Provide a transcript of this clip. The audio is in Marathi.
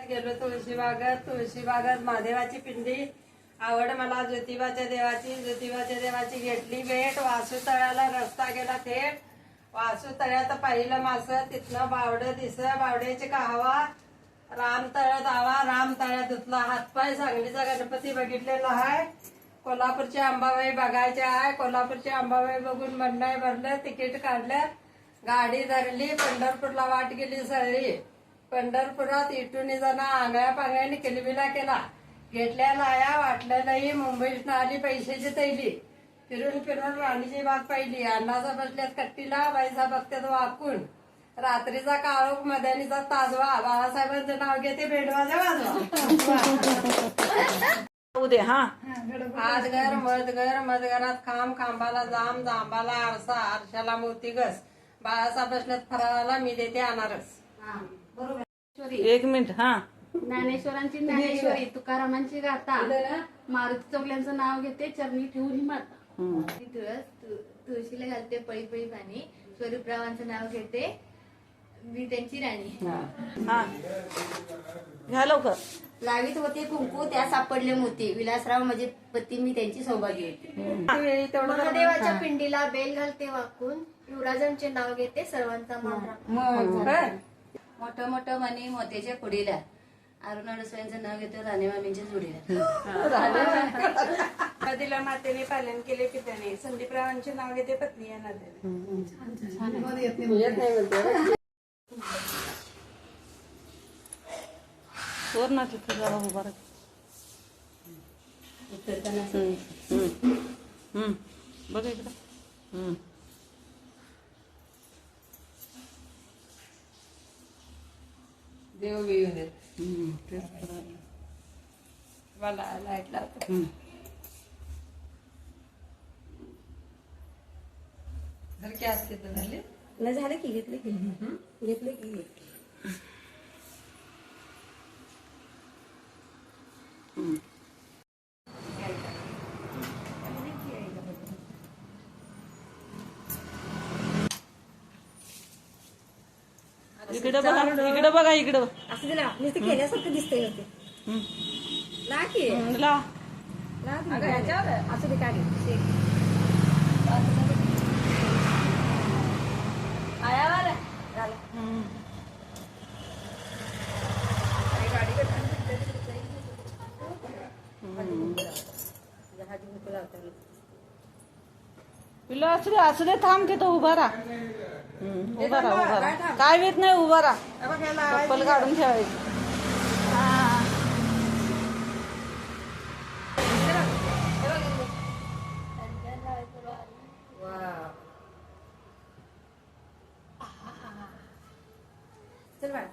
गेलो तुळशीबागत महादेवाची पिंडी आवड मला ज्योतिबाच्या देवाची घेतली भेट. वासू तळ्याला रस्ता गेला थेट. वासू तळ्यात पाहिलं मास, तिथनं बावडं दिस, बावड्याची कहावा. राम तळ्यात आवा, राम तळ्यात धुतला हातपाय. सांगलीचा गणपती बघितलेला आहे. कोल्हापूरची अंबाबाई बघायची आहे. कोल्हापूरची अंबाबाई बघून मन नाही भरलं. तिकीट काढलं, गाडी धरली, पंढरपूरला वाट गेली सळी. पंढरपुरात इटून जाणं आंगळ्या पांगळ्याने किलबिला केला. घेतल्या लाया वाटलं नाही. मुंबईतनं आली पैशाची थैली. फिरून राणीची बाग पाहिली. अण्णाचा बसल्यात कट्टीला, बाईचा बघत्यात वाकून. रात्रीचा काळोख मध्यानीचा ताजवा. बाळासाहेबांचं नाव घेते भेटवाजा वाजवा. उद्या हा आजगर मधघरात खांबाला जाम, जांबाला आरसा, आरशाला मोतीगस. बाळासाहेब बसल्यात फराळाला, मी देते अनारस. एक मिनिट. हा ज्ञानेश्वरांची ज्ञानेश्वरी, तुकारामांची गाथा, मारुती चौगल्यांचं नाव घेते, चरणी ठेवून ही माता. तुळशीला घालते पळी पळी पाणी, स्वरूपरावांचं नाव घेते, मी त्यांची राणी. हा घ्या लवकर. लावीत होते कुंकू, त्या सापडले मोती, विलासराव माझे पती, मी त्यांची सौभाग्य होते. महादेवाच्या पिंडीला बेल घालते वाकून, युवराजांचे नाव घेते, सर्वांचा मान. मोठं मोठं मनी मोत्याच्या पुढीला, अरुणा रसोयांचं नाव घेतो, राणेमामींच्या जोडीला. नदीला मातेने पालन केले पित्याने, संदीपरावांचे नाव घेते, पत्नी या नात्याने. ना तिथे जरा उभा राहा. बघ इकडं. देव येऊन येत मला लाईट लावतो. घरके असते तर झाले नाही झालं की घेतले की इकडे बघा, इकडे बघा, इकडे असं दिला नुसतं केल्यासारखं दिसतंय होते. ला असं ते काय पिल्ला असू दे थांब तिथं उभा राहा. उभा राहा. काय येत नाही, उभा राहा. चप्पल काढून ठेवायची. चल बाळा.